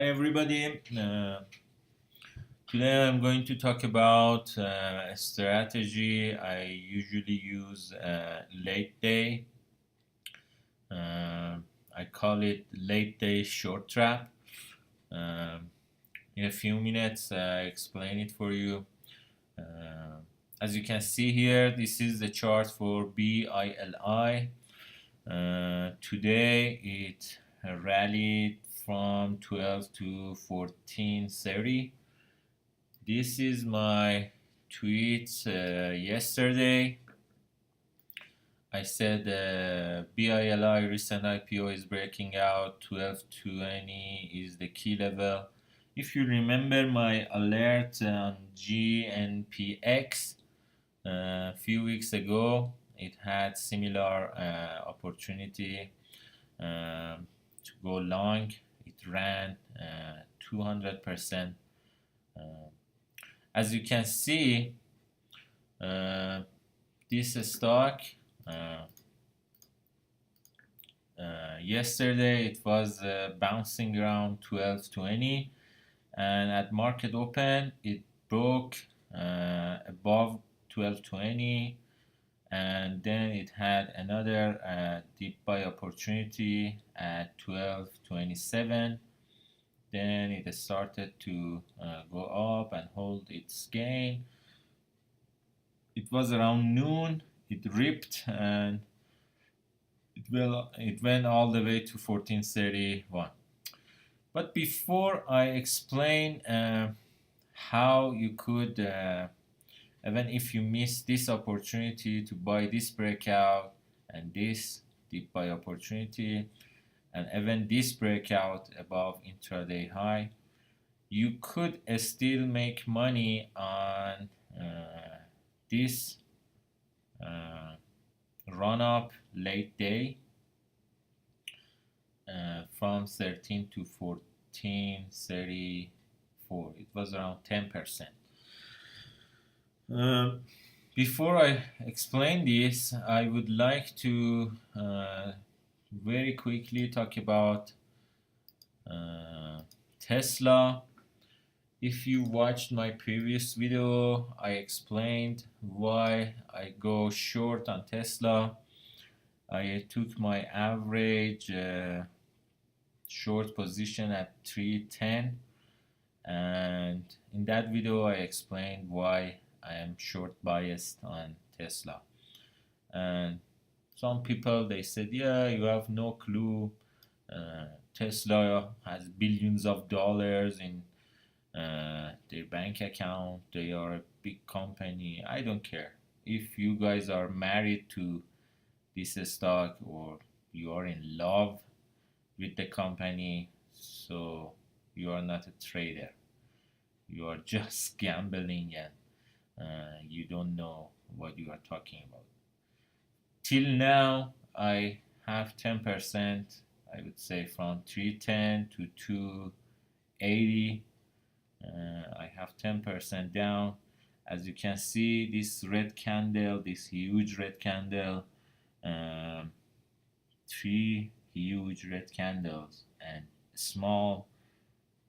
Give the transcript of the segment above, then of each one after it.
Hi everybody. Today I'm going to talk about a strategy I usually use late day. Uh, I call it late day short trap. Um, in a few minutes, I explain it for you. Uh, as you can see here, this is the chart for BILI. Today it rallied from 12 to 1430. This is my tweet yesterday. I said BILI recent IPO is breaking out. 1220 is the key level. If you remember my alert on GNPX a few weeks ago, it had similar opportunity to go long. It ran 200%. As you can see, uh, this stock uh, yesterday it was bouncing around 1220, and at market open it broke above 1220, and then it had another deep buy opportunity at 1227. Then it started to go up and hold its gain. It was around noon. It ripped and it went all the way to 1431. But before I explain how you could, even if you miss this opportunity to buy this breakout and this deep buy opportunity, and even this breakout above intraday high, you could still make money on this uh, run up late day from 13 to 1434. It was around 10%. Um, Before I explain this, I would like to very quickly talk about uh, Tesla. If you watched my previous video, I explained why I go short on Tesla. I took my average short position at 310, and in that video I explained why I am short biased on Tesla. And some people they said, yeah, you have no clue. Tesla has billions of dollars in their bank account. They are a big company. I don't care if you guys are married to this stock or you are in love with the company, so you are not a trader. You are just gambling, and you don't know what you are talking about. Till now, I have 10%, I would say from 310 to 280. I have 10% down. As you can see, this red candle, this huge red candle, um, three huge red candles, and small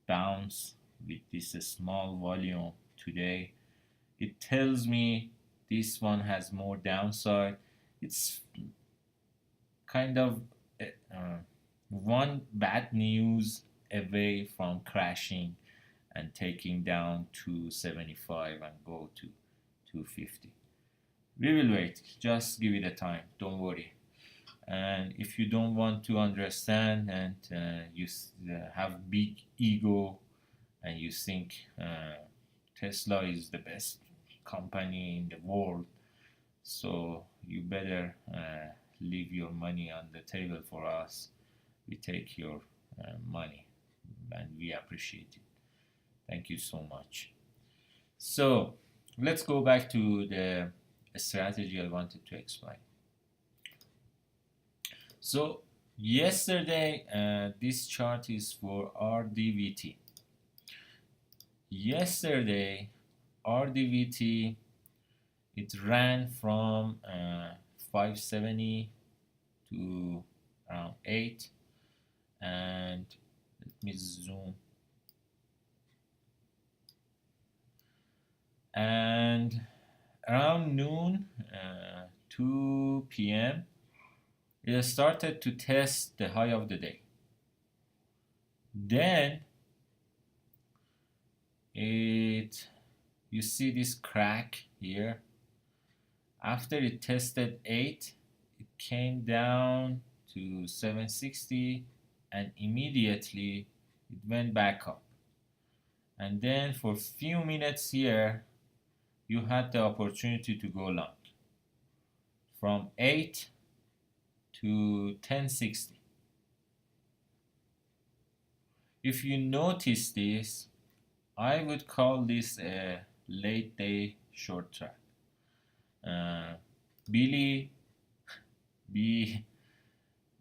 bounce with this small volume today. It tells me this one has more downside. It's kind of one bad news away from crashing and taking down to 75 and go to 250. We will wait. Just give it a time. Don't worry. And if you don't want to understand and you have big ego and you think Tesla is the best company in the world, so you better leave your money on the table for us. We take your money and we appreciate it. Thank you so much. So let's go back to the strategy I wanted to explain. So yesterday, this chart is for RDVT. Yesterday, RDVT it ran from 570 to around 8, and let me zoom. And around noon, 2 p.m., it started to test the high of the day. Then you see this crack here. After it tested 8, it came down to 760 and immediately it went back up. And then for a few minutes here, you had the opportunity to go long from 8 to 1060. If you notice this, I would call this a late day short trap. Billy,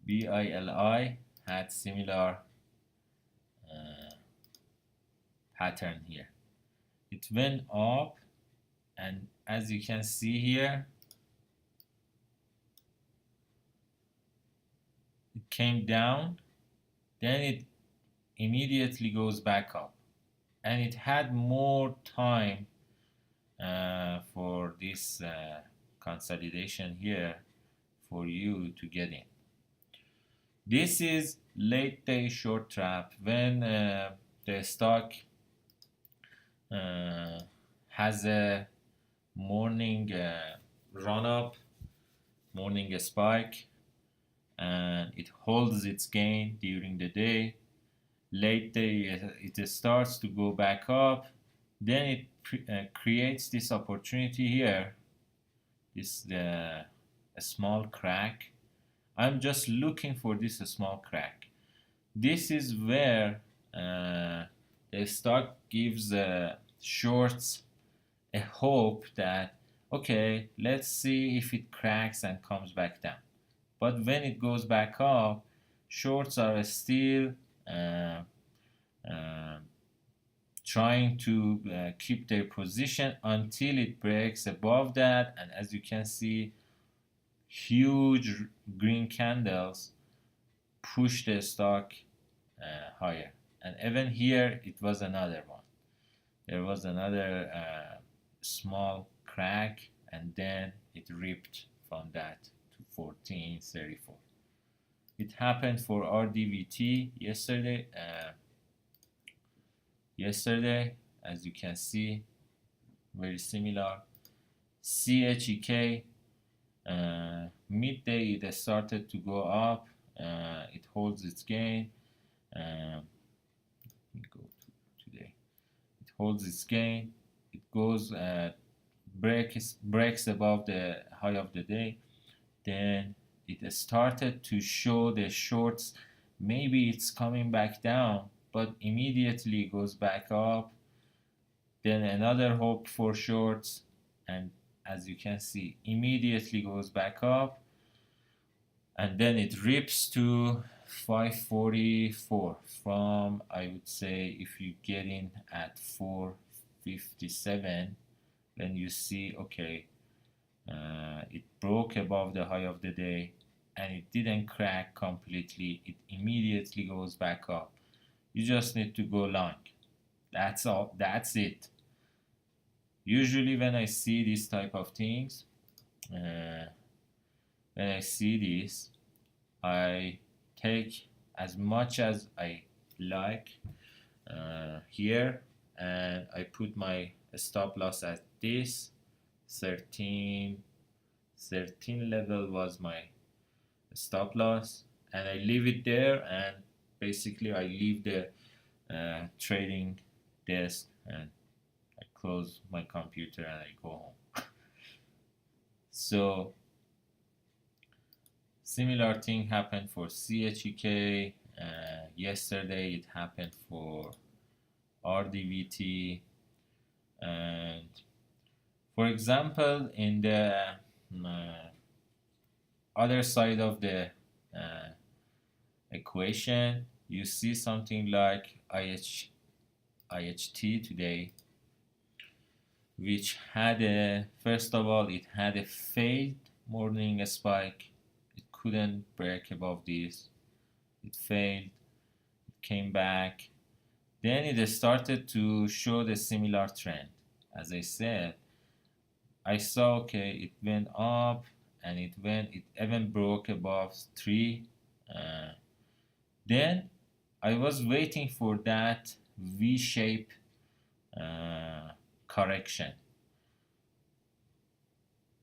BILI, had similar pattern here. It went up, and as you can see here, it came down, then it immediately goes back up, and it had more time for this consolidation here for you to get in. This is late day short trap when the stock has a morning run up, morning spike, and it holds its gain during the day. Late day it starts to go back up, then it creates this opportunity here, this a small crack. I'm just looking for this small crack. This is where the stock gives shorts a hope that, okay, let's see if it cracks and comes back down. But when it goes back up, shorts are still trying to keep their position until it breaks above that. And as you can see, huge green candles push the stock higher. And even here, it was another one. There was another small crack, and then it ripped from that to 1434. It happened for RDVT yesterday. As you can see, very similar. CHEK, midday it started to go up. It holds its gain. Let me go to today. It holds its gain. It goes breaks above the high of the day. Then it started to show the shorts. Maybe it's coming back down, but immediately goes back up. Then another hope for shorts, and as you can see, immediately goes back up, and then it rips to 544 from, I would say, if you get in at 457, then you see, okay, it broke above the high of the day and it didn't crack completely. It immediately goes back up. You just need to go long. That's all. That's it. Usually when I see these type of things, when I see this, I take as much as I like here, and I put my stop loss at this 13 level was my stop loss, and I leave it there, and basically I leave the trading desk and I close my computer and I go home. So similar thing happened for CHEK. Yesterday it happened for RDVT, and for example, in the other side of the equation, you see something like IHT today, which had first of all, it had a failed morning spike. It couldn't break above this. It failed. It came back. Then it started to show the similar trend. as I said, I saw, okay, it went up and it even broke above 3. Uh, then I was waiting for that V-shape uh, correction.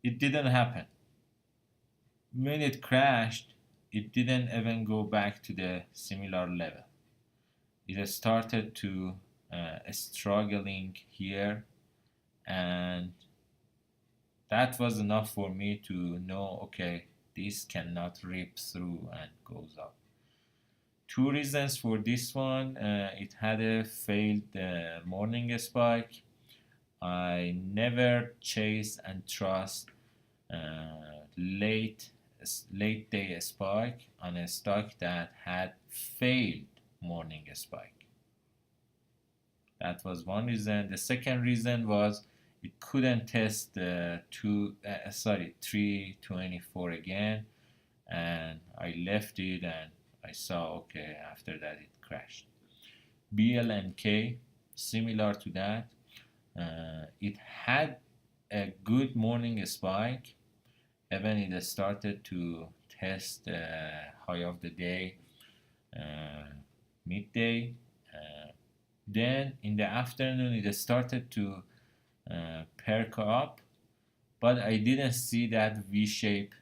It didn't happen. When it crashed, it didn't even go back to the similar level. It started to struggling here, and that was enough for me to know, okay, this cannot rip through and goes up. Two reasons for this one. It had a failed morning spike. I never chase and trust late day spike on a stock that had failed morning spike. That was one reason. The second reason was it couldn't test the 324 again, and I left it and I saw, okay, after that it crashed. BLNK, similar to that, it had a good morning spike. Even it started to test the high of the day, midday. Then in the afternoon it started to perk up, but I didn't see that V-shape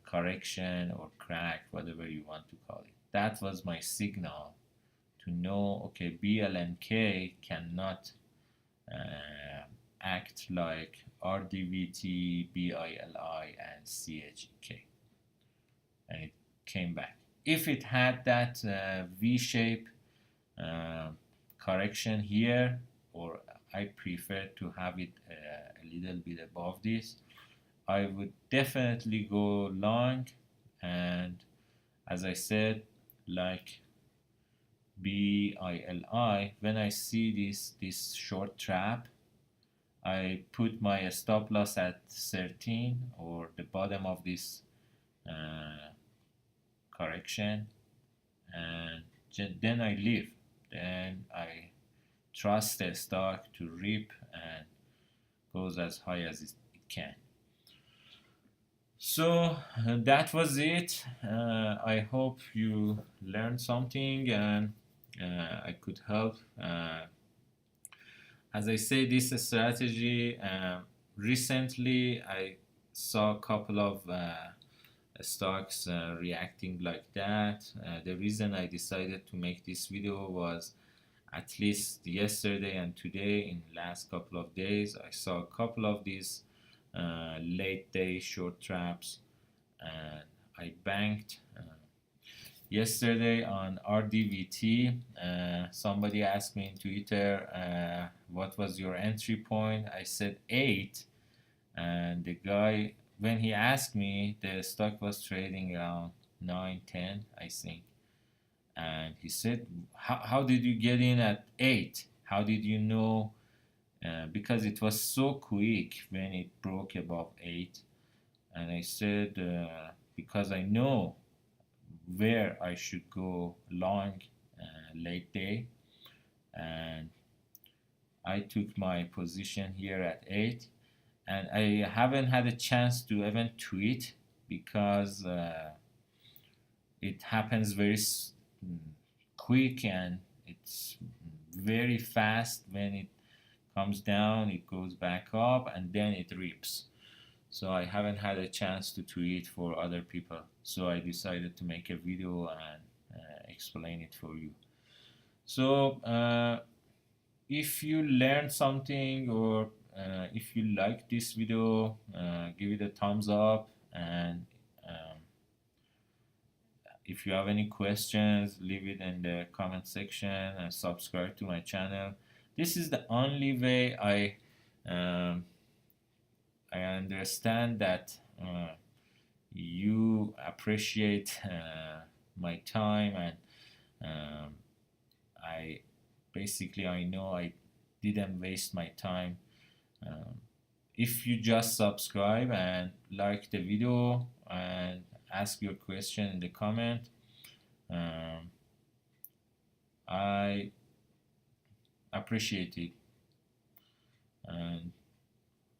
correction or crack, whatever you want to call it. That was my signal to know, okay, BLNK cannot act like RDVT, BILI, and CHK. And it came back. If it had that V-shape correction here, or I prefer to have it a little bit above this, I would definitely go long. And as I said, like BILI, when I see this short trap, I put my stop loss at 13 or the bottom of this correction, and then I leave. Then I trust the stock to rip and goes as high as it can. So that was it. I hope you learned something and I could help. As I say, this strategy, recently I saw a couple of stocks reacting like that. The reason I decided to make this video was, at least yesterday and today, in last couple of days, I saw a couple of these late day short traps, and I banked yesterday on RDVT. Somebody asked me in Twitter, what was your entry point? I said 8, and the guy, when he asked me, the stock was trading around 9, 10, I think. And he said, how did you get in at 8? How did you know? Because it was so quick when it broke above 8. And I said, because I know where I should go long late day. And I took my position here at 8. And I haven't had a chance to even tweet because it happens very quick and it's very fast. When it comes down, it goes back up and then it rips. So I haven't had a chance to tweet for other people. So I decided to make a video and explain it for you. So if you learned something, or if you like this video, give it a thumbs up, and if you have any questions, leave it in the comment section and subscribe to my channel. This is the only way I understand that you appreciate my time, and I know I didn't waste my time. If you just subscribe and like the video and ask your question in the comment, I appreciate it. and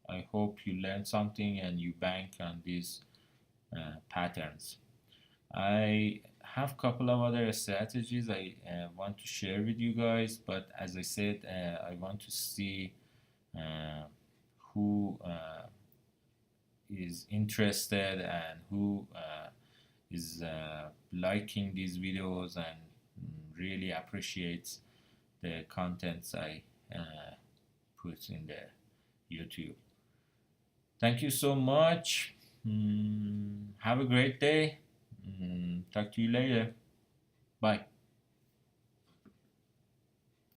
I hope you learned something and you bank on these patterns. I have a couple of other strategies I want to share with you guys, but as I said, I want to see uh, who is interested and who is liking these videos and really appreciates the contents I put in the YouTube. Thank you so much. Have a great day. Talk to you later. Bye.